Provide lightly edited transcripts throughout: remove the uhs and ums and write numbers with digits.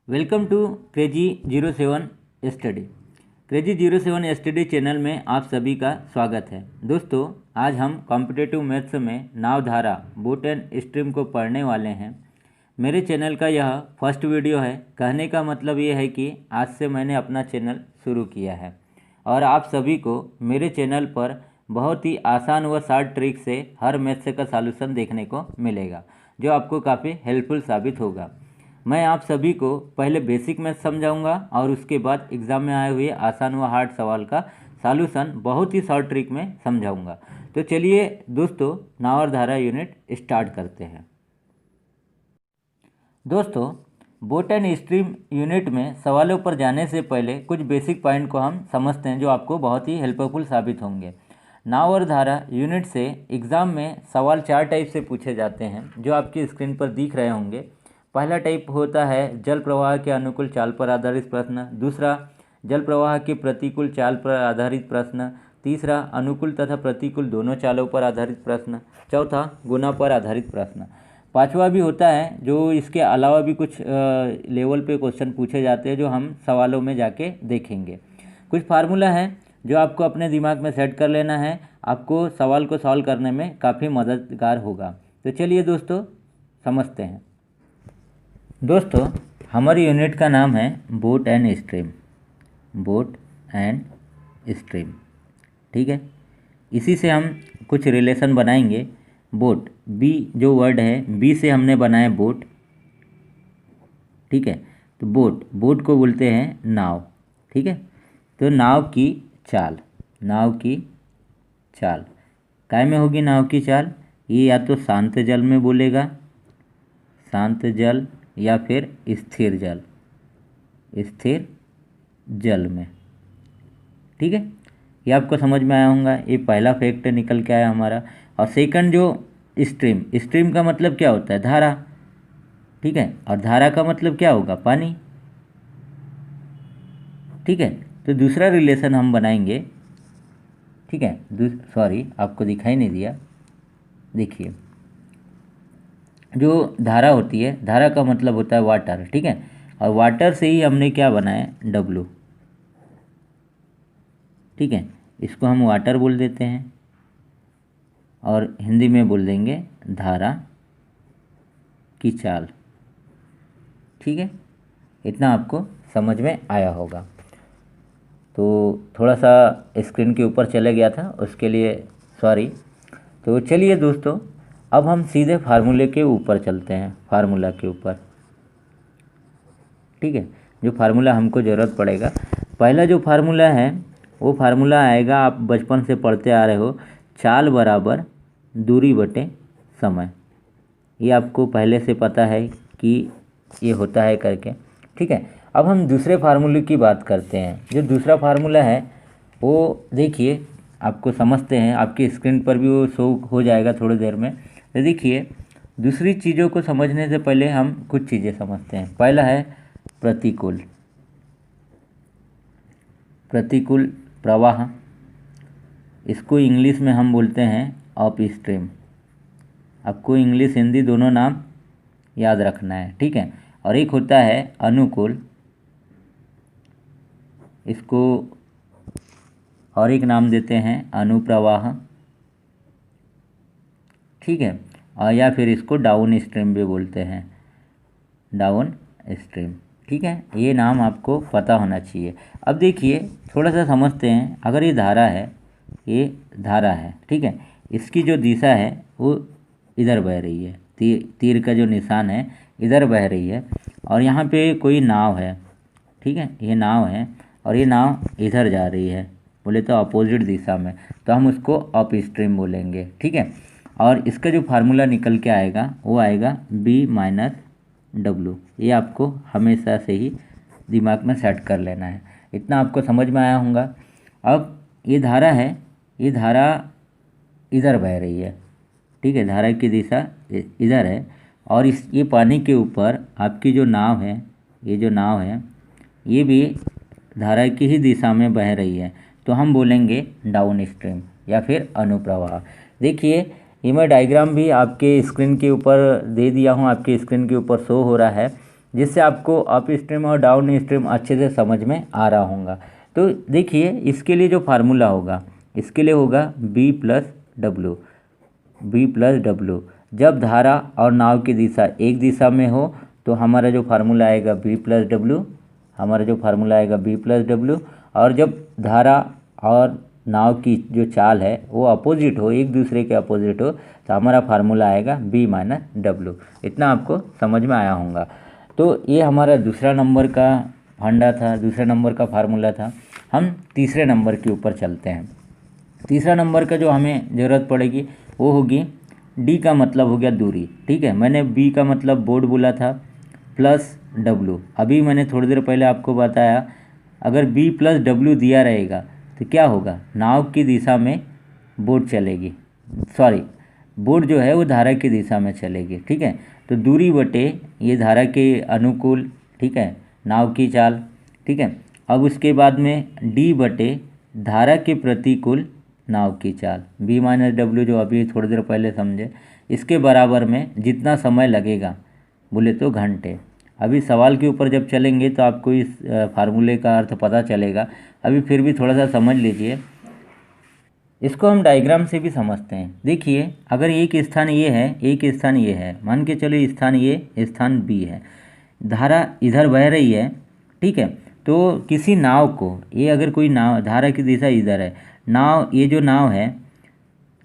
Welcome to crazy 07 study. Crazy 07 study channel में आप सभी का स्वागत है। दोस्तों, आज हम कॉम्पिटिटिव मैथ्स में नावधारा बोट एंड स्ट्रीम को पढ़ने वाले हैं। मेरे चैनल का यह फर्स्ट वीडियो है। कहने का मतलब ये है कि आज से मैंने अपना चैनल शुरू किया है और आप सभी को मेरे चैनल पर बहुत ही आसान व शॉर्ट ट्रिक से हर मैथ्स का सॉल्यूशन देखने को मिलेगा, जो आपको काफ़ी हेल्पफुल साबित होगा। मैं आप सभी को पहले बेसिक मैथ समझाऊंगा और उसके बाद एग्ज़ाम में आए हुए आसान व हार्ड सवाल का सॉल्यूशन बहुत ही शॉर्ट ट्रिक में समझाऊंगा। तो चलिए दोस्तों, नावधारा यूनिट स्टार्ट करते हैं। दोस्तों, बोट एंड स्ट्रीम यूनिट में सवालों पर जाने से पहले कुछ बेसिक पॉइंट को हम समझते हैं, जो आपको बहुत ही हेल्पफुल साबित होंगे। नाव और धारा यूनिट से एग्ज़ाम में सवाल 4 टाइप से पूछे जाते हैं, जो आपकी स्क्रीन पर दिख रहे होंगे। पहला टाइप होता है जल प्रवाह के अनुकूल चाल पर आधारित प्रश्न। दूसरा, जल प्रवाह के प्रतिकूल चाल पर आधारित प्रश्न। तीसरा, अनुकूल तथा प्रतिकूल दोनों चालों पर आधारित प्रश्न। चौथा, गुणा पर आधारित प्रश्न। पांचवा भी होता है, जो इसके अलावा भी कुछ लेवल पे क्वेश्चन पूछे जाते हैं, जो हम सवालों में जाके देखेंगे। कुछ फार्मूला है जो आपको अपने दिमाग में सेट कर लेना है, आपको सवाल को सॉल्व करने में काफ़ी मददगार होगा। तो चलिए दोस्तों, समझते हैं। दोस्तों, हमारी यूनिट का नाम है boat and stream. Boat and stream, ठीक है। इसी से हम कुछ रिलेशन बनाएंगे। बोट, बी जो वर्ड है, बी से हमने बनाया बोट, ठीक है। तो बोट को बोलते हैं नाव, ठीक है। तो नाव की चाल, काय में होगी नाव की चाल? ये या तो शांत जल में बोलेगा, शांत जल, या फिर स्थिर जल में, ठीक है। ये आपको समझ में आया होगा। ये पहला फैक्ट निकल के आया हमारा। और सेकंड जो स्ट्रीम का मतलब क्या होता है? धारा, ठीक है। और धारा का मतलब क्या होगा? पानी, ठीक है। तो दूसरा रिलेशन हम बनाएंगे, ठीक है। सॉरी, आपको दिखाई नहीं दिया। देखिए, जो धारा होती है, धारा का मतलब होता है वाटर, ठीक है। और वाटर से ही हमने क्या बनाया? डब्लू, ठीक है। इसको हम वाटर बोल देते हैं और हिंदी में बोल देंगे धारा की चाल, ठीक है। इतना आपको समझ में आया होगा। तो थोड़ा सा स्क्रीन के ऊपर चले गया था, उसके लिए सॉरी। तो चलिए दोस्तों, अब हम सीधे फार्मूले के ऊपर चलते हैं, फार्मूला के ऊपर, ठीक है। जो फार्मूला हमको ज़रूरत पड़ेगा, पहला जो फार्मूला है वो फार्मूला आएगा, आप बचपन से पढ़ते आ रहे हो, चाल बराबर दूरी बटे समय। ये आपको पहले से पता है कि ये होता है करके, ठीक है। अब हम दूसरे फार्मूले की बात करते हैं। जो दूसरा फार्मूला है वो देखिए, आपको समझते हैं, आपकी स्क्रीन पर भी वो शो हो जाएगा थोड़ी देर में। तो देखिए, दूसरी चीज़ों को समझने से पहले हम कुछ चीज़ें समझते हैं। पहला है प्रतिकूल प्रवाह, इसको इंग्लिश में हम बोलते हैं अप स्ट्रीम। आपको इंग्लिश हिंदी दोनों नाम याद रखना है, ठीक है। और एक होता है अनुकूल, इसको और एक नाम देते हैं अनुप्रवाह, ठीक है। और या फिर इसको डाउन स्ट्रीम भी बोलते हैं, डाउन स्ट्रीम, ठीक है। ये नाम आपको पता होना चाहिए। अब देखिए, थोड़ा सा समझते हैं। अगर ये धारा है, ठीक है। इसकी जो दिशा है वो इधर बह रही है, तीर का जो निशान है इधर बह रही है। और यहाँ पे कोई नाव है, ठीक है। ये नाव है और ये नाव इधर जा रही है, बोले तो अपोजिट दिशा में, तो हम उसको अप स्ट्रीम बोलेंगे, ठीक है। और इसका जो फार्मूला निकल के आएगा वो आएगा बी माइनस डब्लू। ये आपको हमेशा से ही दिमाग में सेट कर लेना है। इतना आपको समझ में आया होगा। अब ये धारा है, ये धारा इधर बह रही है, ठीक है। धारा की दिशा इधर है और ये पानी के ऊपर आपकी जो नाव है, ये भी धारा की ही दिशा में बह रही है, तो हम बोलेंगे डाउन स्ट्रीम या फिर अनुप्रवाह। देखिए, ये मैं डायग्राम भी आपके स्क्रीन के ऊपर दे दिया हूँ, आपके स्क्रीन के ऊपर शो हो रहा है। जिससे आपको अप स्ट्रीम और डाउन स्ट्रीम अच्छे से समझ में आ रहा होगा। तो देखिए इसके लिए जो फार्मूला होगा, इसके लिए होगा बी प्लस डब्लू। जब धारा और नाव की दिशा एक दिशा में हो तो हमारा जो फार्मूला आएगा बी प्लस डब्लू, और जब धारा और नाव की जो चाल है वो अपोजिट हो, एक दूसरे के अपोजिट हो, तो हमारा फार्मूला आएगा बी माइनस डब्लू। इतना आपको समझ में आया होगा। तो ये हमारा दूसरा नंबर का फंडा था, दूसरे नंबर का फार्मूला था। हम तीसरे नंबर के ऊपर चलते हैं। तीसरा नंबर का जो हमें ज़रूरत पड़ेगी वो होगी, डी का मतलब हो गया दूरी, ठीक है। मैंने बी का मतलब बोर्ड बोला था, प्लस डब्लू। अभी मैंने थोड़ी देर पहले आपको बताया, अगर बी प्लस डब्लू दिया रहेगा तो क्या होगा, नाव की दिशा में बोट चलेगी, बोट जो है वो धारा की दिशा में चलेगी, ठीक है। तो दूरी बटे ये धारा के अनुकूल, ठीक है, नाव की चाल, ठीक है। अब उसके बाद में डी बटे धारा के प्रतिकूल नाव की चाल, बी माइनस डब्ल्यू जो अभी थोड़ी देर पहले समझे, इसके बराबर में जितना समय लगेगा बोले तो घंटे। अभी सवाल के ऊपर जब चलेंगे तो आपको इस फार्मूले का अर्थ पता चलेगा। अभी फिर भी थोड़ा सा समझ लीजिए, इसको हम डायग्राम से भी समझते हैं। देखिए अगर एक स्थान ये है, एक स्थान ये है, मान के चलो स्थान ये, स्थान बी है, धारा इधर बह रही है, ठीक है। तो किसी नाव को, ये अगर कोई नाव, धारा की दिशा इधर है, नाव, ये जो नाव है,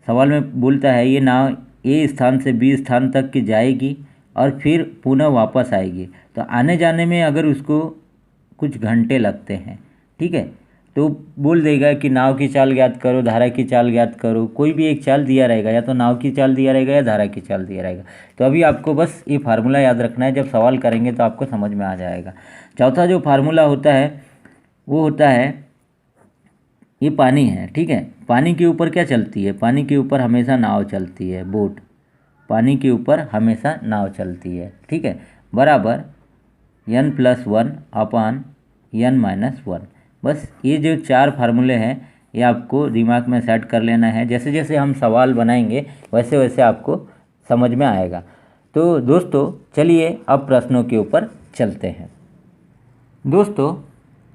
सवाल में बोलता है ये नाव ए स्थान से बी स्थान तक की जाएगी और फिर पुनः वापस आएगी। तो आने जाने में अगर उसको कुछ घंटे लगते हैं, ठीक है, तो बोल देगा कि नाव की चाल ज्ञात करो, धारा की चाल ज्ञात करो। कोई भी एक चाल दिया रहेगा, या तो नाव की चाल दिया रहेगा या धारा की चाल दिया रहेगा। तो अभी आपको बस ये फार्मूला याद रखना है, जब सवाल करेंगे तो आपको समझ में आ जाएगा। चौथा जो फार्मूला होता है वो होता है, ये पानी है, ठीक है। पानी के ऊपर क्या चलती है, पानी के ऊपर हमेशा नाव चलती है, बोट, पानी के ऊपर हमेशा नाव चलती है, ठीक है, बराबर n+1 अपान n-1। बस ये जो चार फार्मूले हैं ये आपको दिमाग में सेट कर लेना है। जैसे जैसे हम सवाल बनाएंगे वैसे वैसे आपको समझ में आएगा। तो दोस्तों चलिए अब प्रश्नों के ऊपर चलते हैं। दोस्तों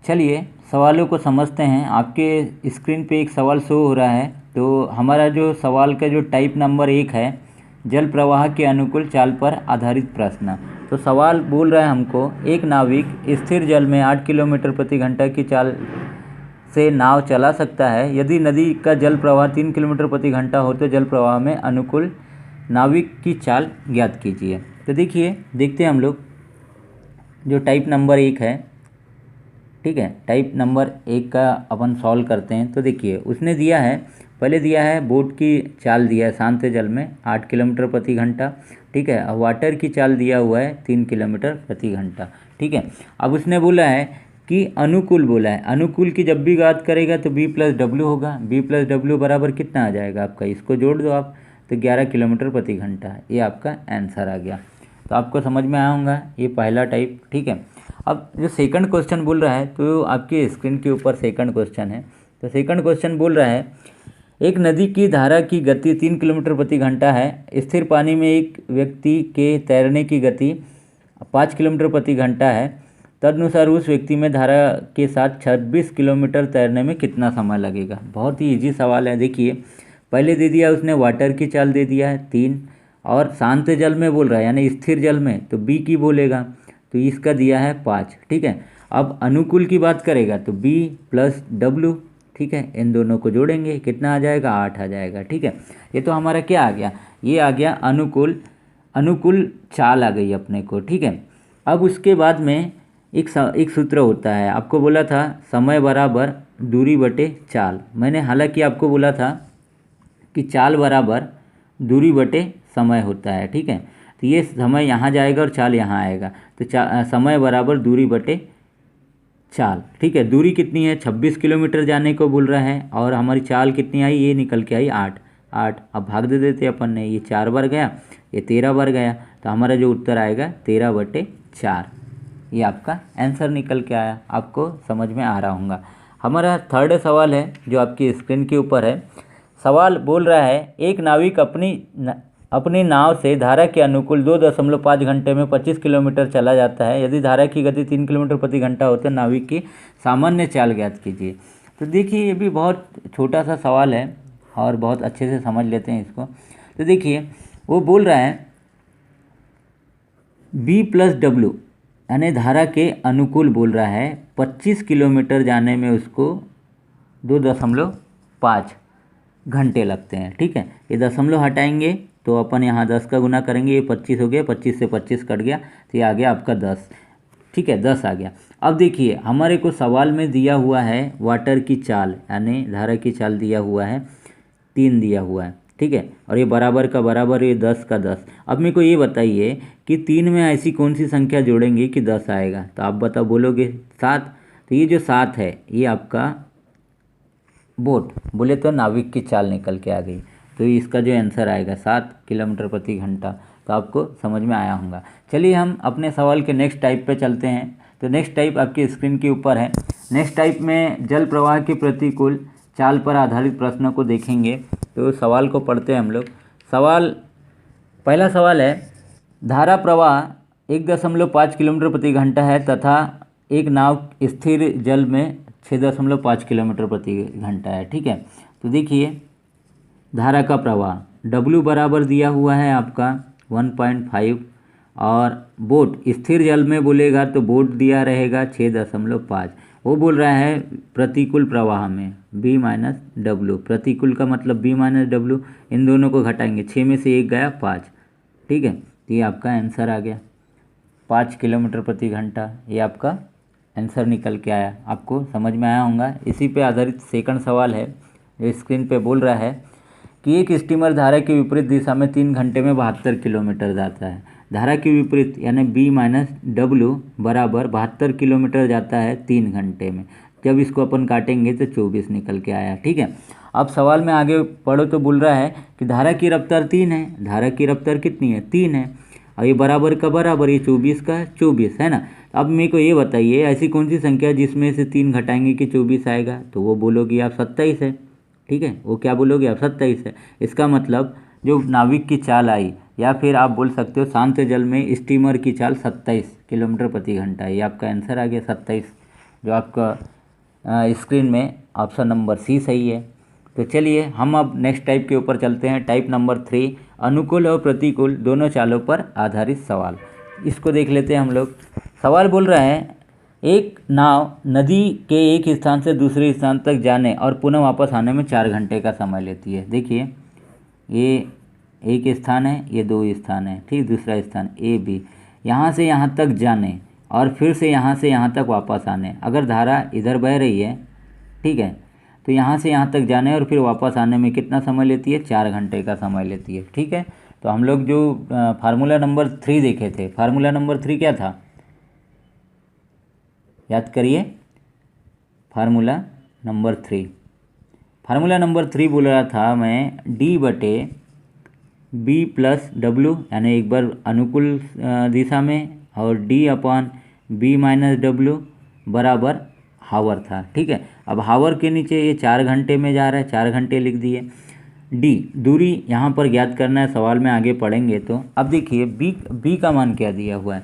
चलिए सवालों को समझते हैं। आपके स्क्रीन पे एक सवाल शो हो रहा है। तो हमारा जो सवाल का जो टाइप नंबर 1 है, जल प्रवाह के अनुकूल चाल पर आधारित प्रश्न। तो सवाल बोल रहा है हमको, एक नाविक स्थिर जल में 8 किलोमीटर प्रति घंटा की चाल से नाव चला सकता है। यदि नदी का जल प्रवाह 3 किलोमीटर प्रति घंटा हो तो जल प्रवाह में अनुकूल नाविक की चाल ज्ञात कीजिए। तो देखिए, देखते हैं हम लोग जो टाइप नंबर 1 है, ठीक है, टाइप नंबर 1 का अपन सॉल्व करते हैं। तो देखिए उसने दिया है, पहले दिया है बोट की चाल दिया है शांत जल में 8 किलोमीटर प्रति घंटा, ठीक है। और वाटर की चाल दिया हुआ है 3 किलोमीटर प्रति घंटा, ठीक है। अब उसने बोला है कि अनुकूल बोला है, अनुकूल की जब भी बात करेगा तो बी प्लस डब्ल्यू होगा। बी प्लस डब्ल्यू बराबर कितना आ जाएगा आपका, इसको जोड़ दो आप, तो 11 किलोमीटर प्रति घंटा, ये आपका आंसर आ गया। तो आपको समझ में आया होगा ये पहला टाइप, ठीक है। अब जो सेकंड क्वेश्चन बोल रहा है, तो आपके स्क्रीन के ऊपर सेकंड क्वेश्चन है। तो सेकंड क्वेश्चन बोल रहा है, एक नदी की धारा की गति 3 किलोमीटर प्रति घंटा है। स्थिर पानी में एक व्यक्ति के तैरने की गति 5 किलोमीटर प्रति घंटा है। तदनुसार उस व्यक्ति में धारा के साथ 26 किलोमीटर तैरने में कितना समय लगेगा। बहुत ही इजी सवाल है। देखिए पहले दे दिया उसने वाटर की चाल दे दिया है 3, और शांत जल में बोल रहा है यानी स्थिर जल में तो बी की बोलेगा, तो इसका दिया है 5, ठीक है। अब अनुकूल की बात करेगा तो बी प्लस डब्ल्यू, ठीक है, इन दोनों को जोड़ेंगे कितना आ जाएगा, 8 आ जाएगा, ठीक है। ये तो हमारा क्या आ गया, ये आ गया अनुकूल चाल आ गई अपने को, ठीक है। अब उसके बाद में एक सूत्र होता है, आपको बोला था समय बराबर दूरी बटे चाल। मैंने हालांकि आपको बोला था कि चाल बराबर दूरी बटे समय होता है, ठीक है। तो ये समय यहाँ जाएगा और चाल यहाँ आएगा, तो समय बराबर दूरी बटे चाल, ठीक है। दूरी कितनी है, 26 किलोमीटर जाने को बोल रहा है, और हमारी चाल कितनी आई, ये निकल के आई 8। अब भाग दे देते अपन ने, ये 4 बार गया, ये 13 बार गया, तो हमारा जो उत्तर आएगा 13/4, ये आपका आंसर निकल के आया। आपको समझ में आ रहा होगा। हमारा थर्ड सवाल है जो आपकी स्क्रीन के ऊपर है। सवाल बोल रहा है, एक नाविक अपनी अपनी नाव से धारा के अनुकूल 2.5 घंटे में 25 किलोमीटर चला जाता है। यदि धारा की गति 3 किलोमीटर प्रति घंटा हो तो नाविक की सामान्य चाल ज्ञात कीजिए। तो देखिए ये भी बहुत छोटा सा सवाल है और बहुत अच्छे से समझ लेते हैं इसको। तो देखिए वो बोल रहा है B+W यानी धारा के अनुकूल बोल रहा है 25 किलोमीटर जाने में उसको 2.5 घंटे लगते हैं। ठीक है, ये दशमलव हटाएंगे तो अपन यहाँ 10 का गुना करेंगे, ये 25 हो गया, 25 से 25 कट गया तो ये आ गया आपका 10। ठीक है, 10 आ गया। अब देखिए हमारे को सवाल में दिया हुआ है वाटर की चाल यानी धारा की चाल दिया हुआ है 3 दिया हुआ है। ठीक है, और ये बराबर का बराबर, ये 10 का 10। अब मेरे को ये बताइए कि 3 में ऐसी कौन सी संख्या जोड़ेंगे कि 10 आएगा। तो आप बताओ, बोलोगे 7। तो ये जो 7 है ये आपका बोट बोले तो नाविक की चाल निकल के आ गई। तो इसका जो आंसर आएगा 7 किलोमीटर प्रति घंटा। तो आपको समझ में आया होगा। चलिए हम अपने सवाल के नेक्स्ट टाइप पे चलते हैं। तो नेक्स्ट टाइप आपकी स्क्रीन के ऊपर है। नेक्स्ट टाइप में जल प्रवाह के प्रतिकूल चाल पर आधारित प्रश्नों को देखेंगे। तो सवाल को पढ़ते हैं हम लोग। पहला सवाल है, धारा प्रवाह 1.5 किलोमीटर प्रति घंटा है तथा एक नाव स्थिर जल में 6.5 किलोमीटर प्रति घंटा है। ठीक है, तो देखिए धारा का प्रवाह W बराबर दिया हुआ है आपका 1.5 और बोट स्थिर जल में बोलेगा तो बोट दिया रहेगा 6.5। वो बोल रहा है प्रतिकूल प्रवाह में B-W। प्रतिकूल का मतलब B-W, इन दोनों को घटाएंगे, 6 में से 1 गया 5। ठीक है, तो ये आपका आंसर आ गया 5 किलोमीटर प्रति घंटा। ये आपका आंसर निकल के आया। आपको समझ में आया होगा। इसी पे आधारित सेकंड सवाल है जो स्क्रीन पे बोल रहा है कि एक स्टीमर धारा के विपरीत दिशा में 3 घंटे में 72 किलोमीटर जाता है। धारा के विपरीत यानी B-W बराबर 72 किलोमीटर जाता है 3 घंटे में। जब इसको अपन काटेंगे तो 24 निकल के आया। ठीक है, अब सवाल में आगे पढ़ो तो बोल रहा है कि धारा की रफ्तार 3 है। धारा की रफ्तार कितनी है? 3 है। और ये बराबर का बराबर, ये 24 का 24 है ना। अब मेरे को ये बताइए ऐसी कौन सी संख्या जिसमें से 3 घटाएंगे कि 24 आएगा। तो वो बोलोगे आप 27 है। ठीक है, वो क्या बोलोगे आप? 27 है। इसका मतलब जो नाविक की चाल आई, या फिर आप बोल सकते हो शांत जल में स्टीमर की चाल 27 किलोमीटर प्रति घंटा है। ये आपका आंसर आ गया 27, जो आपका स्क्रीन में ऑप्शन नंबर सी सही है। तो चलिए हम अब नेक्स्ट टाइप के ऊपर चलते हैं। टाइप नंबर 3, अनुकूल और प्रतिकूल दोनों चालों पर आधारित सवाल। इसको देख लेते हैं हम लोग। सवाल बोल रहा है एक नाव नदी के एक स्थान से दूसरे स्थान तक जाने और पुनः वापस आने में 4 घंटे का समय लेती है। देखिए ये एक स्थान है, ये 2 स्थान है। ठीक, दूसरा स्थान A B, यहाँ से यहाँ तक जाने और फिर से यहाँ तक वापस आने। अगर धारा इधर बह रही है, ठीक है, तो यहाँ से यहाँ तक जाने और फिर वापस आने में कितना समय लेती है? 4 घंटे का समय लेती है। ठीक है, तो हम लोग जो फार्मूला नंबर 3 देखे थे, फार्मूला नंबर 3 क्या था? याद करिए, फार्मूला नंबर 3। फार्मूला नंबर 3 बोल रहा था मैं D/B+W यानी एक बार अनुकूल दिशा में, और D/B-W बराबर हावर था। ठीक है, अब हावर के नीचे ये 4 घंटे में जा रहा है, 4 घंटे लिख दिए। D दूरी यहाँ पर ज्ञात करना है, सवाल में आगे पढ़ेंगे। तो अब देखिए B का मान क्या दिया हुआ है।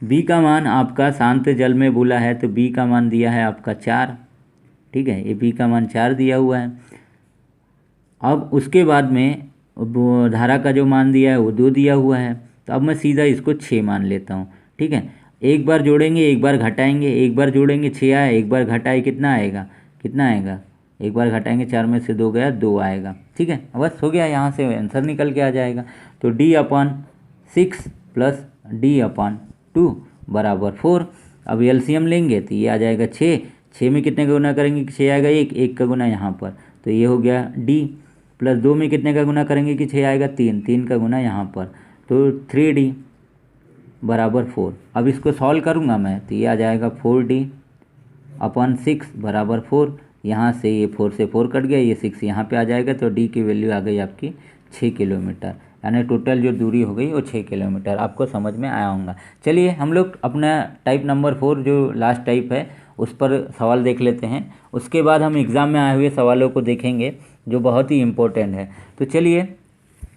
B का मान आपका शांत जल में बोला है तो B का मान दिया है आपका 4। ठीक है, ये B का मान 4 दिया हुआ है। अब उसके बाद में धारा का जो मान दिया है वो 2 दिया हुआ है। तो अब मैं सीधा इसको 6 मान लेता हूँ। ठीक है, एक बार जोड़ेंगे, एक बार घटाएंगे, एक बार जोड़ेंगे 6 आया, एक बार घटाए कितना आएगा? एक बार घटाएंगे 4 में से 2 गया, 2 आएगा। ठीक है, बस हो गया, यहाँ से आंसर निकल के आ जाएगा। तो D/6 + D/2 बराबर 4। अब एलसीएम लेंगे तो ये आ जाएगा 6। 6 में कितने का गुना करेंगे कि 6 आएगा? 1 का गुना यहाँ पर, तो ये हो गया D। +2 में कितने का गुना करेंगे कि 6 आएगा? 3 का गुना यहाँ पर, तो 3D बराबर 4। अब इसको सॉल्व करूँगा मैं तो ये आ जाएगा 4D/6 बराबर 4। यहाँ से ये 4 से 4 कट गया, ये 6 यहाँ पे आ जाएगा, तो D की वैल्यू आ गई आपकी 6 किलोमीटर। यानी टोटल जो दूरी हो गई वो 6 किलोमीटर। आपको समझ में आया होगा। चलिए हम लोग अपना टाइप नंबर 4 जो लास्ट टाइप है उस पर सवाल देख लेते हैं। उसके बाद हम एग्ज़ाम में आए हुए सवालों को देखेंगे जो बहुत ही इम्पोर्टेंट है। तो चलिए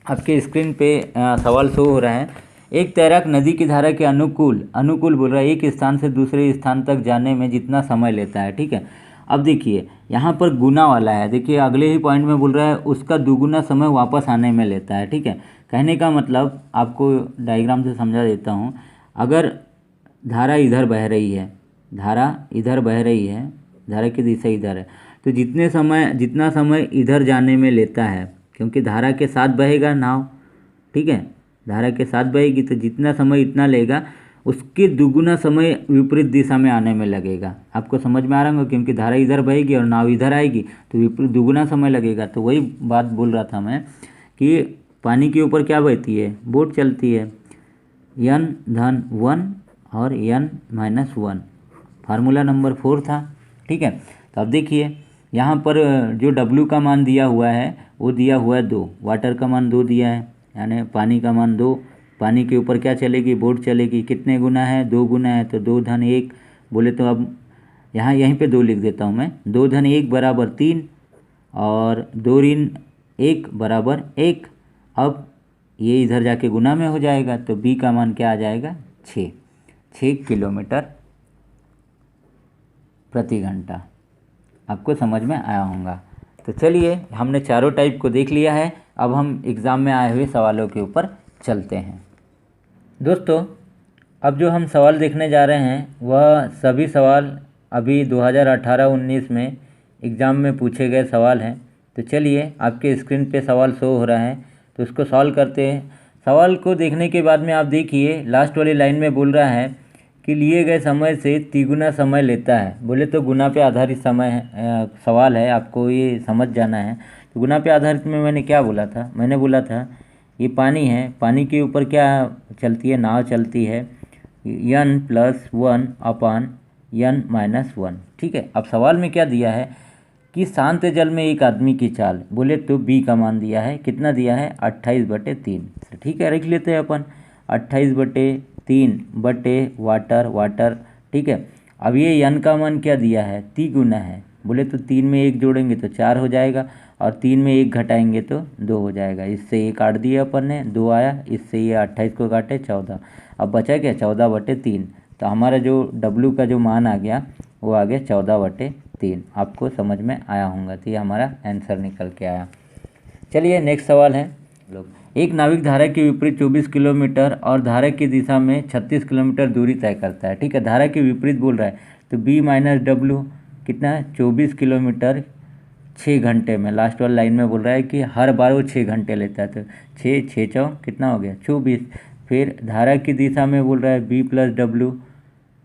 आपके स्क्रीन पे सवाल शो हो रहा है। एक तैराक नदी की धारा के अनुकूल अनुकूल बोल रहा है, एक स्थान से दूसरे स्थान तक जाने में जितना समय लेता है, ठीक है। अब देखिए यहाँ पर गुना वाला है, देखिए अगले ही पॉइंट में बोल रहा है उसका दुगुना समय वापस आने में लेता है, ठीक है। कहने का मतलब आपको डायग्राम से समझा देता हूँ। अगर धारा इधर बह रही है, धारा इधर बह रही है, धारा की दिशा इधर है, तो जितना समय इधर जाने में लेता है, क्योंकि धारा के साथ बहेगा नाव, ठीक है, धारा के साथ बहेगी तो जितना समय इतना लेगा, उसके दुगुना समय विपरीत दिशा में आने में लगेगा। आपको समझ में आ रहा होगा, क्योंकि धारा इधर बहेगी और नाव इधर आएगी तो विपरीत दुगुना समय लगेगा। तो वही बात बोल रहा था मैं कि पानी के ऊपर क्या बहती है, बोट चलती है, n-1 और n-1, फार्मूला नंबर 4 था, ठीक है। तो अब देखिए यहाँ पर जो W का मान दिया हुआ है वो दिया हुआ है 2, वाटर का मान 2 दिया है, यानी पानी का मान 2। पानी के ऊपर क्या चलेगी, बोट चलेगी, कितने गुना है, 2 गुना है, तो 2-1 बोले तो अब यहाँ यहीं पे 2 लिख देता हूँ मैं, 2-1 बराबर 3 और 2-1 बराबर 1। अब ये इधर जाके गुना में हो जाएगा तो B का मान क्या आ जाएगा, 6 किलोमीटर प्रति घंटा। आपको समझ में आया होगा। तो चलिए हमने चारों टाइप को देख लिया है, अब हम एग्ज़ाम में आए हुए सवालों के ऊपर चलते हैं। दोस्तों अब जो हम सवाल देखने जा रहे हैं वह सभी सवाल अभी 2018-19 में एग्ज़ाम में पूछे गए सवाल हैं। तो चलिए आपके स्क्रीन पे सवाल शो हो रहा है तो उसको सॉल्व करते हैं। सवाल को देखने के बाद में आप देखिए लास्ट वाली लाइन में बोल रहा है कि लिए गए समय से तिगुना समय लेता है। बोले तो गुना पे आधारित समय है, सवाल है, आपको ये समझ जाना है। तो गुना पे आधारित में मैंने क्या बोला था, मैंने बोला था ये पानी है, पानी के ऊपर क्या चलती है, नाव चलती है, n+1 अपान n-1, ठीक है। अब सवाल में क्या दिया है कि शांत जल में एक आदमी की चाल, बोले तो B का मान दिया है, कितना दिया है, 28/3, ठीक है। रख लेते हैं अपन 28/3 बटे वाटर, ठीक है। अब ये n का मान क्या दिया है, तिगुना है, बोले तो 3 में 1 जोड़ेंगे तो 4 हो जाएगा और 3 में 1 घटाएंगे तो 2 हो जाएगा। इससे ये काट दिया अपन ने, 2 आया, इससे ये 28 को काटे 14, अब बचा क्या, 14/3। तो हमारा जो W का जो मान आ गया वो आ गया 14/3। आपको समझ में आया होगा, तो ये हमारा आंसर निकल के आया। चलिए नेक्स्ट सवाल है लोग, एक नाविक धारा के विपरीत 24 किलोमीटर और धारा की दिशा में 36 किलोमीटर दूरी तय करता है, ठीक है। धारा के विपरीत बोल रहा है तो B-W कितना है, 24 किलोमीटर 6 घंटे में। लास्ट वाली लाइन में बोल रहा है कि हर बार वो 6 घंटे लेता है, तो 6 कितना हो गया, 24। फिर धारा की दिशा में बोल रहा है B+W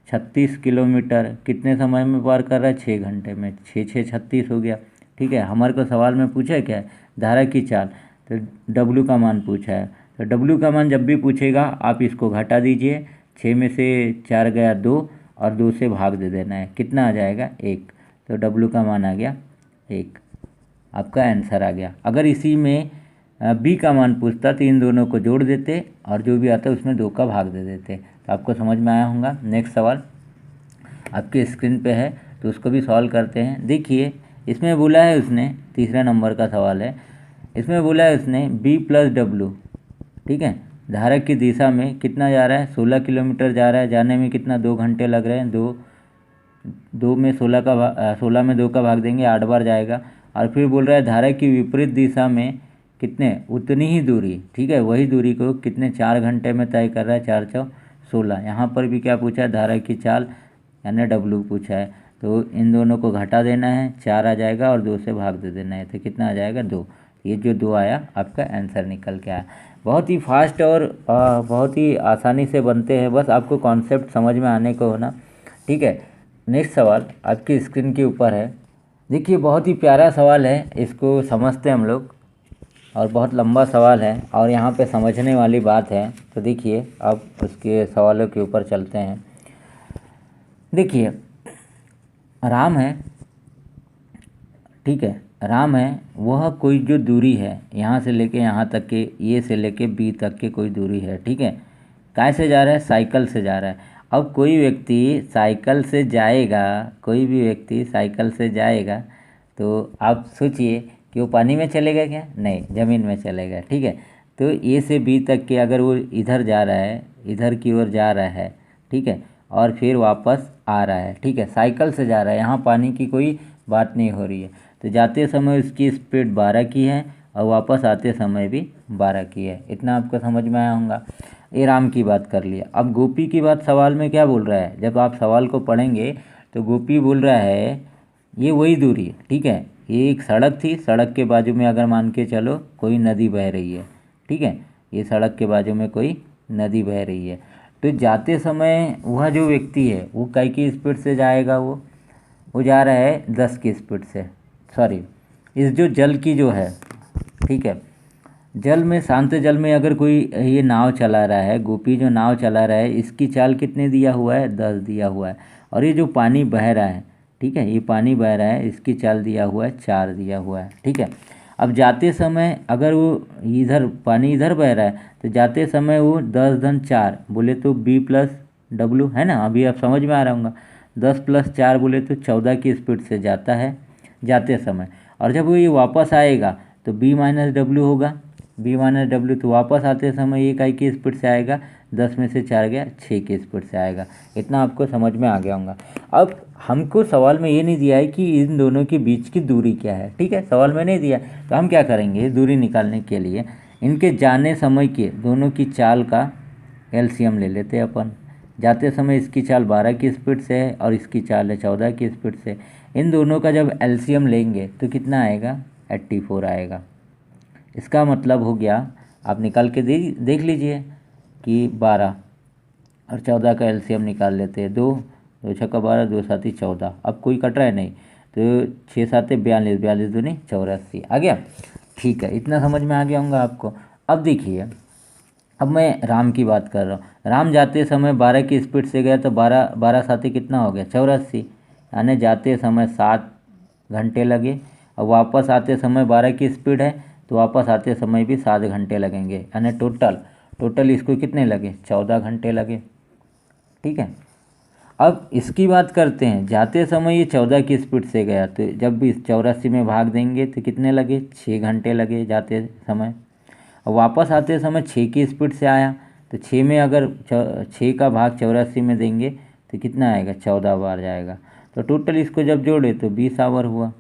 36 किलोमीटर कितने समय में पार कर रहा है, 6 घंटे में, 6×6 = 36 हो गया, ठीक है। हमारे को सवाल में पूछा है क्या है, धारा की चाल, तो W का मान पूछा है। तो W का मान जब भी पूछेगा आप इसको घटा दीजिए, 6 में से 4 गया 2 और 2 से भाग दे देना है, कितना आ जाएगा, 1। तो W का मान आ गया 1, आपका आंसर आ गया। अगर इसी में B का मान पूछता तो इन दोनों को जोड़ देते और जो भी आता है उसमें 2 का भाग दे देते। तो आपको समझ में आया होगा। नेक्स्ट सवाल आपके स्क्रीन पे है तो उसको भी सॉल्व करते हैं। देखिए इसमें बोला है उसने, तीसरा नंबर का सवाल है, इसमें बोला है उसने B+W, ठीक है, धारा की दिशा में कितना जा रहा है, 16 किलोमीटर जा रहा है, जाने में कितना 2 घंटे लग रहे हैं, 2 में 16 में 2 का भाग देंगे 8 बार जाएगा। और फिर बोल रहा है धारा की विपरीत दिशा में कितने, उतनी ही दूरी, ठीक है, वही दूरी को कितने 4 घंटे में तय कर रहा है, 4×4 = 16। यहाँ पर भी क्या पूछा है, धारा की चाल यानी W पूछा है। तो इन दोनों को घटा देना है, 4 आ जाएगा और 2 से भाग दे देना है, तो कितना आ जाएगा, 2। ये जो 2 आया आपका आंसर निकल के आया। बहुत ही फास्ट और बहुत ही आसानी से बनते हैं, बस आपको कॉन्सेप्ट समझ में आने को होना, ठीक है। नेक्स्ट सवाल आपकी स्क्रीन के ऊपर है। देखिए बहुत ही प्यारा सवाल है, इसको समझते हैं हम लोग, और बहुत लंबा सवाल है और यहाँ पे समझने वाली बात है। तो देखिए अब उसके सवालों के ऊपर चलते हैं। देखिए राम है, ठीक है, राम है, वह कोई जो दूरी है यहाँ से लेके यहाँ तक के, ये से लेके बी तक के कोई दूरी है, ठीक है। कैसे जा रहा है, साइकिल से जा रहा है। अब कोई व्यक्ति साइकिल से जाएगा, कोई भी व्यक्ति साइकिल से जाएगा तो आप सोचिए कि वो पानी में चलेगा क्या, नहीं, ज़मीन में चलेगा, ठीक है। तो ए से बी तक के अगर वो इधर जा रहा है, इधर की ओर जा रहा है, ठीक है, और फिर वापस आ रहा है, ठीक है, साइकिल से जा रहा है, यहाँ पानी की कोई बात नहीं हो रही है, तो जाते समय उसकी स्पीड 12 की है और वापस आते समय भी 12 की है। इतना आपको समझ में आया होगा। ये राम की बात कर लिया। अब गोपी की बात सवाल में क्या बोल रहा है, जब आप सवाल को पढ़ेंगे तो गोपी बोल रहा है ये वही दूरी है, ठीक है, ये एक सड़क थी, सड़क के बाजू में अगर मान के चलो कोई नदी बह रही है, ठीक है, ये सड़क के बाजू में कोई नदी बह रही है, तो जाते समय वह जो व्यक्ति है वो कै की स्पीड से जाएगा, वो जा रहा है 10 की स्पीड से। सॉरी, इस जो जल की जो है, ठीक है, जल में, शांत जल में अगर कोई ये नाव चला रहा है, गोपी जो नाव चला रहा है, इसकी चाल कितने दिया हुआ है, 10 दिया हुआ है, और ये जो पानी बह रहा है, ठीक है, ये पानी बह रहा है, इसकी चाल दिया हुआ है 4 दिया हुआ है, ठीक है। अब जाते समय अगर वो इधर पानी इधर बह रहा है तो जाते समय वो 10 धन 4 बोले तो B+W है ना, अभी आप समझ में आ रहा होगा। 10 + 4 बोले तो 14 की स्पीड से जाता है जाते समय, और जब वो ये वापस आएगा तो B-W होगा, B-W, तो वापस आते समय ये काय की स्पीड से आएगा, 10 में से 4 गया 6 की स्पीड से आएगा। इतना आपको समझ में आ गया होगा। अब हमको सवाल में ये नहीं दिया है कि इन दोनों के बीच की दूरी क्या है, ठीक है, सवाल में नहीं दिया, तो हम क्या करेंगे, दूरी निकालने के लिए इनके जाने समय के दोनों की चाल का एलसीएम ले लेते हैं अपन। जाते समय इसकी चाल 12 की स्पीड से है और इसकी चाल है 14 की स्पीड से। इन दोनों का जब एलसीएम लेंगे तो कितना आएगा, 84 आएगा। इसका मतलब हो गया, आप निकाल के देख लीजिए कि 12 और 14 का एलसीएम निकाल लेते हैं। 2 2 छक्का 12, 2 7 14, अब कोई कट रहा है नहीं, तो 6 7 42, 42 दूनी 84 आ गया। ठीक है, इतना समझ में आ गया होगा आपको। अब देखिए, अब मैं राम की बात कर रहा हूँ। राम जाते समय 12 की स्पीड से गया तो 12 12 7 कितना हो गया, 84, यानी जाते समय 7 घंटे लगे, और वापस आते समय 12 की स्पीड है तो वापस आते समय भी 7 घंटे लगेंगे, यानी टोटल इसको कितने लगे, 14 घंटे लगे, ठीक है। अब इसकी बात करते हैं, जाते समय ये 14 की स्पीड से गया, तो जब भी 84 में भाग देंगे तो कितने लगे, 6 घंटे लगे जाते समय। और वापस आते समय 6 की स्पीड से आया, तो 6 में अगर 6 का भाग 84 में देंगे तो कितना आएगा, 14 बार जाएगा। तो टोटल इसको जब जोड़े तो 20 आवर हुआ।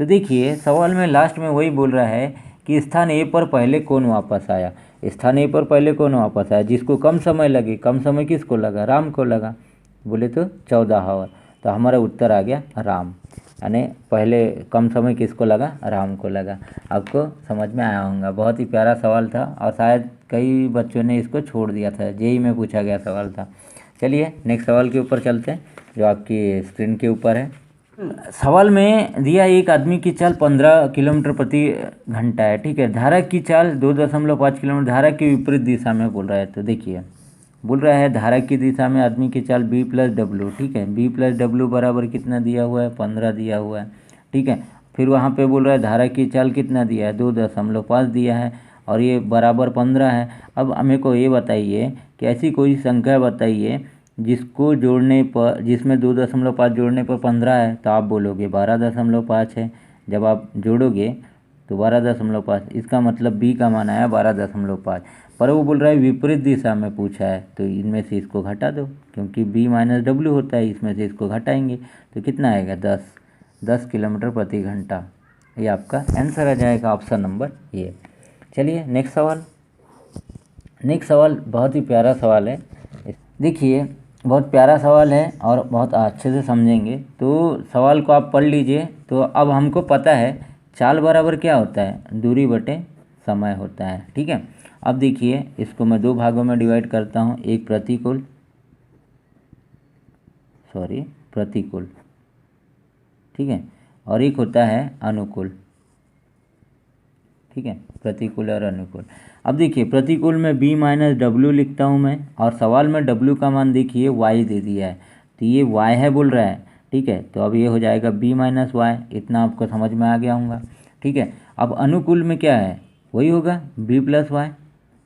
तो देखिए सवाल में लास्ट में वही बोल रहा है कि स्थान ए पर पहले कौन वापस आया। स्थान ए पर पहले कौन वापस आया, जिसको कम समय लगे, कम समय किसको लगा, राम को लगा, बोले तो 14 आवर। तो हमारा उत्तर आ गया राम, यानी पहले कम समय किसको लगा, राम को लगा। आपको समझ में आया होगा। बहुत ही प्यारा सवाल था और शायद कई बच्चों ने इसको छोड़ दिया था, जेईई में पूछा गया सवाल था। चलिए नेक्स्ट सवाल के ऊपर चलते हैं जो आपकी स्क्रीन के ऊपर है। सवाल में दिया एक आदमी की चाल 15 किलोमीटर प्रति घंटा है, ठीक है, धारा की चाल 2.5 किलोमीटर, धारा की विपरीत दिशा में बोल रहा है। तो देखिए बोल रहा है धारा की दिशा में आदमी की चाल B+W, ठीक है, B+W बराबर कितना दिया हुआ है, 15 दिया हुआ है, ठीक है। फिर वहाँ पे बोल रहा है धारा की चाल कितना दिया है, 2.5 दिया है, और ये बराबर 15 है। अब हमें को ये बताइए कि ऐसी कोई संख्या बताइए जिसको जोड़ने पर, जिसमें 2.5 जोड़ने पर 15 है, तो आप बोलोगे 12.5 है। जब आप जोड़ोगे तो 12.5, इसका मतलब बी का मान आया 12.5। पर वो बोल रहा है विपरीत दिशा में पूछा है, तो इनमें से इसको घटा दो, क्योंकि B-W होता है, इसमें से इसको घटाएंगे तो कितना आएगा, 10 किलोमीटर प्रति घंटा। ये आपका आंसर आ जाएगा, ऑप्शन नंबर ए। चलिए नेक्स्ट सवाल बहुत ही प्यारा सवाल है। देखिए बहुत प्यारा सवाल है और बहुत अच्छे से समझेंगे, तो सवाल को आप पढ़ लीजिए। तो अब हमको पता है चाल बराबर क्या होता है, दूरी बटे समय होता है, ठीक है। अब देखिए इसको मैं 2 भागों में डिवाइड करता हूँ, एक प्रतिकूल, ठीक है, और एक होता है अनुकूल, ठीक है, प्रतिकूल और अनुकूल। अब देखिए प्रतिकूल में B-W लिखता हूँ मैं, और सवाल में W का मान देखिए Y दे दिया है, तो ये Y है बोल रहा है, ठीक है, तो अब ये हो जाएगा B-Y। इतना आपको समझ में आ गया होगा, ठीक है। अब अनुकूल में क्या है, वही होगा B+Y,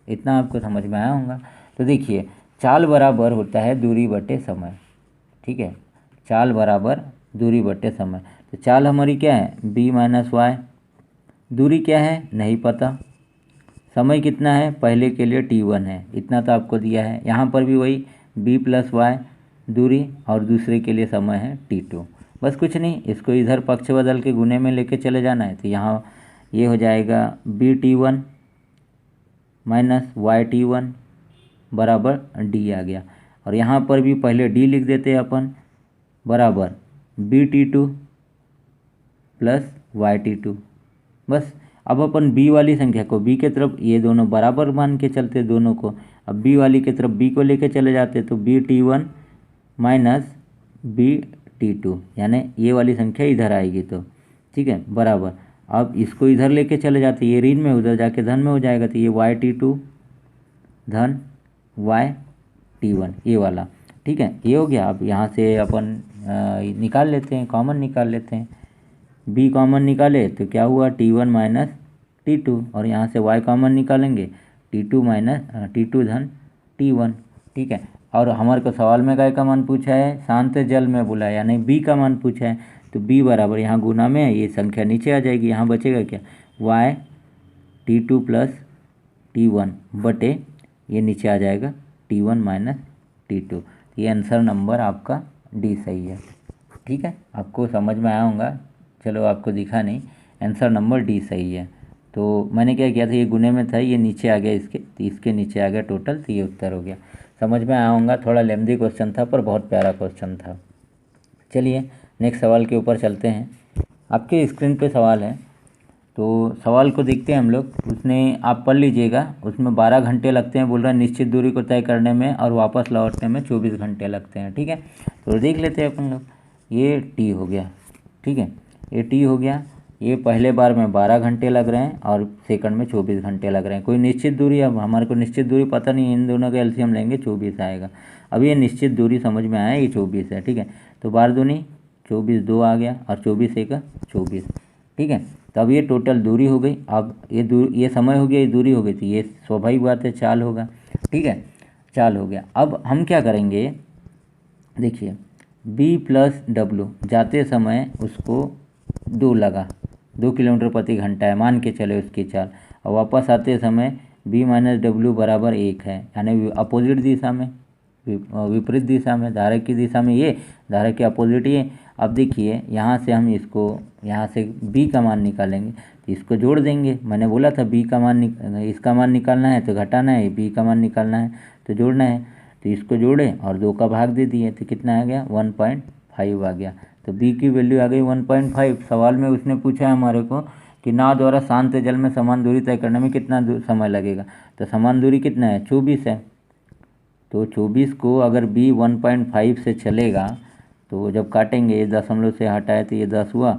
इतना आपको समझ में आया होगा। तो देखिए चाल बराबर होता है दूरी बटे समय, ठीक है, चाल बराबर दूरी बटे समय। तो चाल हमारी क्या है, B-Y, दूरी क्या है नहीं पता, समय कितना है, पहले के लिए t1 है, इतना तो आपको दिया है। यहाँ पर भी वही b प्लस वाई दूरी और दूसरे के लिए समय है t2। बस कुछ नहीं, इसको इधर पक्ष बदल के गुने में लेके चले जाना है। तो यहाँ ये हो जाएगा b_t1 माइनस y_t1 बराबर d आ गया। और यहाँ पर भी पहले d लिख देते हैं अपन, बराबर b_t2 प्लस y_t2। बस अब अपन b वाली संख्या को b के तरफ, ये दोनों बराबर मान के चलते दोनों को, अब b वाली के तरफ b को लेके चले जाते तो b_t1 माइनस b_t2, यानी ये वाली संख्या इधर आएगी तो ठीक है, बराबर। अब इसको इधर लेके चले जाते, ये ऋण में उधर जाके धन में हो जाएगा, तो ये y_t2 धन y_t1 ये वाला, ठीक है, ये हो गया। अब यहाँ से अपन निकाल लेते हैं, कॉमन निकाल लेते हैं। b कॉमन निकाले तो क्या हुआ, t1 माइनस t2, और यहाँ से y कॉमन निकालेंगे, t2 माइनस t2 धन t1, ठीक है। और हमारे को सवाल में काय का मान पूछा है, शांत जल में बोला है, यानी b का मान पूछा है। तो b बराबर यहाँ गुना में है, ये संख्या नीचे आ जाएगी, यहाँ बचेगा क्या, y_t2 प्लस t1 बटे ये नीचे आ जाएगा t1 माइनस t2। ये आंसर नंबर आपका डी सही है, ठीक है। आपको समझ में आया होगा, चलो आपको दिखा नहीं, आंसर नंबर डी सही है। तो मैंने क्या किया था, ये गुने में था, ये नीचे आ गया इसके, तो इसके नीचे आ गया टोटल, तो ये उत्तर हो गया। समझ में आया होगा, थोड़ा लेंथी क्वेश्चन था पर बहुत प्यारा क्वेश्चन था। चलिए नेक्स्ट सवाल के ऊपर चलते हैं। आपके स्क्रीन पे सवाल है, तो सवाल को देखते हैं हम लोग। उसने आप पढ़ लीजिएगा, उसमें 12 घंटे लगते हैं बोल रहा है निश्चित दूरी को तय करने में, और वापस लौटने में 24 घंटे लगते हैं, ठीक है। तो देख लेते हैं अपन लोग, ये टी हो गया, ठीक है, ये टी हो गया। ये पहले बार में 12 घंटे लग रहे हैं और सेकंड में 24 घंटे लग रहे हैं। कोई निश्चित दूरी, अब हमारे को निश्चित दूरी पता नहीं, इन दोनों का एलसीएम लेंगे 24 आएगा। अब ये निश्चित दूरी समझ में आया, ये 24 है, ठीक है। तो 12 दूनी 24, 2 आ गया, और 24 एक 24, ठीक है। तब ये टोटल दूरी हो गई। अब ये समय हो गया, ये दूरी हो गई, तो ये स्वाभाविक बात है चाल होगा, ठीक है, चाल हो गया। अब हम क्या करेंगे, देखिए b प्लस डब्लू, जाते समय उसको 2 लगा, 2 किलोमीटर प्रति घंटा है मान के चले उसकी चाल, और वापस आते समय b माइनस डब्लू बराबर 1 है, यानी अपोजिट दिशा में, विपरीत दिशा में, धारक की दिशा में, ये धारक के अपोजिट ये। अब देखिए यहाँ से हम इसको, यहाँ से b का मान निकालेंगे, तो इसको जोड़ देंगे। मैंने बोला था b का मान इसका मान निकालना है तो घटाना है, b का मान निकालना है तो जोड़ना है। तो इसको जोड़े और 2 का भाग दे दिए, तो कितना आ गया, 1.5 आ गया। तो b की वैल्यू आ गई 1.5। सवाल में उसने पूछा है हमारे को कि नाव द्वारा शांत जल में समान दूरी तय करने में कितना समय लगेगा। तो समान दूरी कितना है, 24 है। तो 24 को अगर b 1.5 से चलेगा, तो जब काटेंगे ये दशमलव से हटाए तो ये 10 हुआ,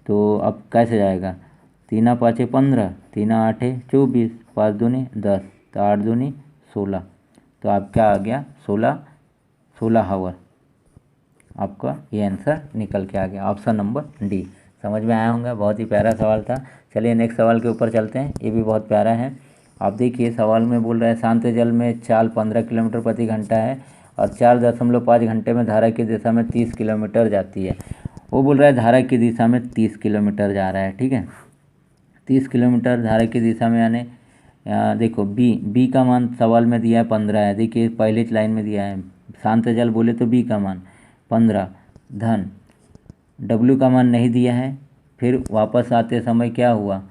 तो अब कैसे जाएगा, 3 5 15, 3 8 24, 5 दूनी 10, तो 8 दूनी 16, तो आप क्या आ गया 16 हावर, आपका ये आंसर निकल के आ गया, ऑप्शन नंबर डी। समझ में आया होगा, बहुत ही प्यारा सवाल था। चलिए नेक्स्ट सवाल के ऊपर चलते हैं, ये भी बहुत प्यारा है। आप देखिए सवाल में बोल रहा है शांत जल में चाल 15 किलोमीटर प्रति घंटा है और 4.5 घंटे में धारा की दिशा में 30 किलोमीटर जाती है। वो बोल रहा है धारा की दिशा में 30 किलोमीटर जा रहा है, ठीक है, 30 किलोमीटर धारा की दिशा में, यानी देखो बी का मान सवाल में दिया है 15 है। देखिए पहले लाइन में दिया है शांत जल बोले तो बी का मान 15 धन डब्ल्यू का मान नहीं दिया है। फिर वापस आते समय क्या हुआ,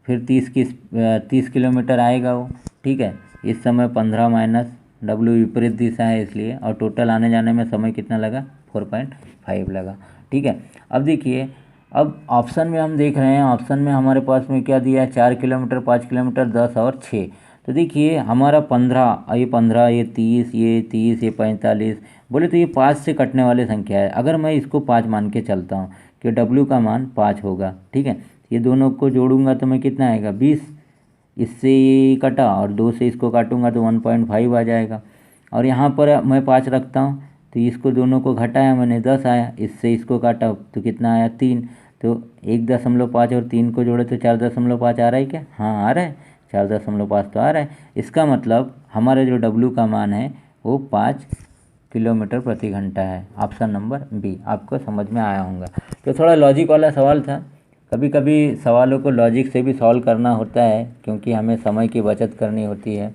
फिर 30 किलोमीटर आएगा वो, ठीक है। इस समय 15 माइनस डब्ल्यू विपरीत दिशा है इसलिए, और टोटल आने जाने में समय कितना लगा, 4.5 लगा, ठीक है। अब देखिए, अब ऑप्शन में हम देख रहे हैं, ऑप्शन में हमारे पास में क्या दिया है, 4 किलोमीटर, 5 किलोमीटर, 10 और 6। तो देखिए हमारा 15, ये 15, ये 30, ये 30, ये 45 बोले तो ये 5 से कटने वाली संख्या है। अगर मैं इसको 5 मान के चलता हूँ कि डब्ल्यू का मान 5 होगा, ठीक है, ये दोनों को जोड़ूंगा तो मैं कितना आएगा 20, इससे ये कटा और 2 से इसको काटूंगा तो 1.5 आ जाएगा। और यहाँ पर मैं 5 रखता हूँ तो इसको दोनों को घटाया मैंने, 10 आया, इससे इसको काटा तो कितना आया 3। तो 1.5 और 3 को जोड़े तो 4.5 आ रहा है क्या, हाँ आ रहा है, 4.5 तो आ रहा है। इसका मतलब हमारा जो डब्ल्यू का मान है वो 5 किलोमीटर प्रति घंटा है, ऑप्शन नंबर बी। आपको समझ में आया होगा। तो थोड़ा लॉजिक वाला सवाल था, कभी कभी सवालों को लॉजिक से भी सॉल्व करना होता है, क्योंकि हमें समय की बचत करनी होती है।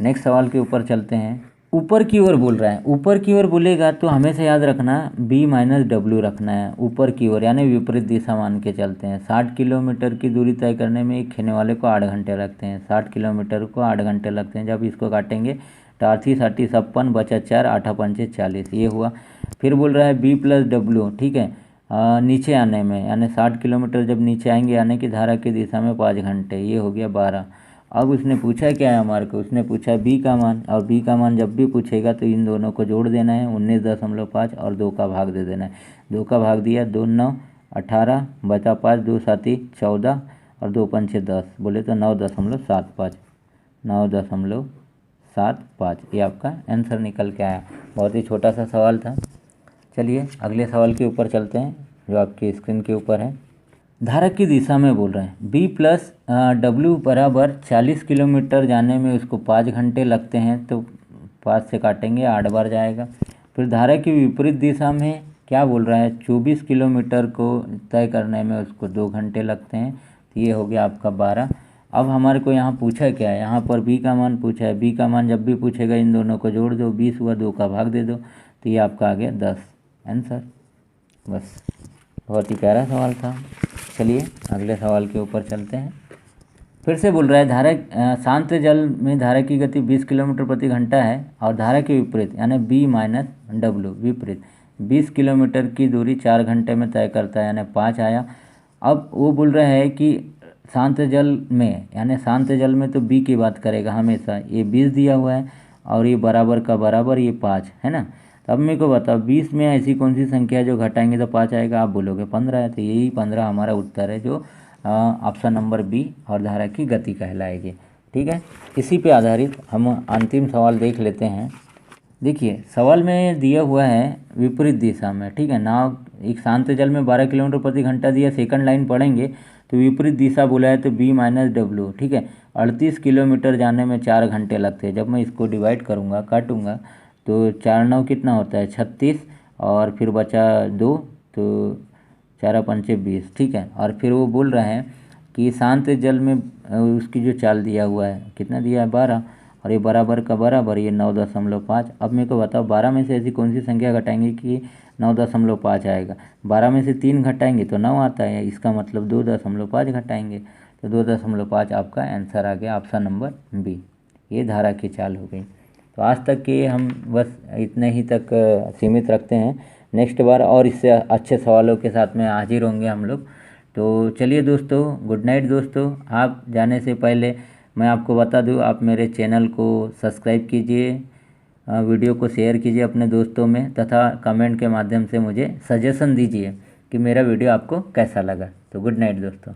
नेक्स्ट सवाल के ऊपर चलते हैं। ऊपर की ओर बोल रहा है, ऊपर की ओर बोलेगा तो हमेशा याद रखना b माइनस डब्ल्यू रखना है ऊपर की ओर, यानी विपरीत दिशा मान के चलते हैं। 60 किलोमीटर की दूरी तय करने में एक खेलने वाले को 8 घंटे लगते हैं। 60 किलोमीटर को 8 घंटे लगते हैं। जब इसको काटेंगे तो 38 बचा 4, 8 40, ये हुआ। फिर बोल रहा है b प्लस डब्ल्यू, ठीक है, नीचे आने में, यानी 60 किलोमीटर जब नीचे आएंगे यानी कि धारा की दिशा में 5 घंटे, ये हो गया 12। अब उसने पूछा क्या है हमारे को, उसने पूछा b का मान, और b का मान जब भी पूछेगा तो इन दोनों को जोड़ देना है, 19.5 और 2 का भाग दे देना है। 2 का भाग दिया, 2 9 18 बचा 5, 2 7 14 और 2 5 10, बोले तो 9.75, 9.75, ये आपका आंसर निकल के आया। बहुत ही छोटा सा सवाल था। चलिए अगले सवाल के ऊपर चलते हैं, जो आपकी स्क्रीन के ऊपर है। धारा की दिशा में बोल रहे हैं b प्लस डब्ल्यू बराबर 40 किलोमीटर जाने में उसको 5 घंटे लगते हैं, तो 5 से काटेंगे 8 बार जाएगा। फिर धारा की विपरीत दिशा में क्या बोल रहा है, 24 किलोमीटर को तय करने में उसको 2 घंटे लगते हैं, तो ये हो गया आपका 12। अब हमारे को यहाँ पूछा क्या है, यहाँ पर b का मान पूछा है। b का मान जब भी पूछेगा इन दोनों को जोड़ दो, 20 हुआ, 2 का भाग दे दो, तो ये आपका आ गया 10 आंसर। बस, बहुत ही प्यारा सवाल था। चलिए अगले सवाल के ऊपर चलते हैं। फिर से बोल रहा है धारा शांत जल में धारा की गति 20 किलोमीटर प्रति घंटा है, और धारा के विपरीत यानी b माइनस डब्ल्यू विपरीत 20 किलोमीटर की दूरी 4 घंटे में तय करता है, यानी 5 आया। अब वो बोल रहा है कि शांत जल में, यानी शांत जल में तो b की बात करेगा हमेशा, ये 20 दिया हुआ है और ये बराबर का बराबर, ये 5 है ना। तो अब मेरे को बताओ 20 में ऐसी कौन सी संख्या है जो घटाएंगे तो 5 आएगा, आप बोलोगे 15 है, तो यही 15 हमारा उत्तर है, जो ऑप्शन नंबर बी और धारा की गति कहलाएगी। ठीक है, इसी पे आधारित हम अंतिम सवाल देख लेते हैं। देखिए सवाल में दिया हुआ है विपरीत दिशा में, ठीक है, नाव एक शांत जल में 12 किलोमीटर प्रति घंटा दिया, सेकंड लाइन पढ़ेंगे तो विपरीत दिशा बोला है तो b माइनस डब्ल्यू, ठीक है, 38 किलोमीटर जाने में 4 घंटे लगते हैं। जब मैं इसको डिवाइड करूँगा, काटूँगा, तो 4 9 कितना होता है 36, और फिर बचा 2, तो 4 5 20, ठीक है। और फिर वो बोल रहा है कि शांत जल में उसकी जो चाल दिया हुआ है कितना दिया है 12, और ये बराबर का बराबर, ये 9.5। अब मेरे को बताओ 12 में से ऐसी कौन सी संख्या घटाएंगे कि 9.5 आएगा। 12 में से 3 घटाएंगे तो 9 आता है, इसका मतलब 2.5 घटाएंगे तो 2.5 आपका आंसर आ गया, ऑप्शन नंबर बी। ये धारा की चाल हो गई। तो आज तक के हम बस इतने ही तक सीमित रखते हैं। नेक्स्ट बार और इससे अच्छे सवालों के साथ में हाजिर होंगे हम लोग। तो चलिए दोस्तों, गुड नाइट दोस्तों। आप जाने से पहले मैं आपको बता दूं, आप मेरे चैनल को सब्सक्राइब कीजिए, वीडियो को शेयर कीजिए अपने दोस्तों में, तथा कमेंट के माध्यम से मुझे सजेशन दीजिए कि मेरा वीडियो आपको कैसा लगा। तो गुड नाइट दोस्तों।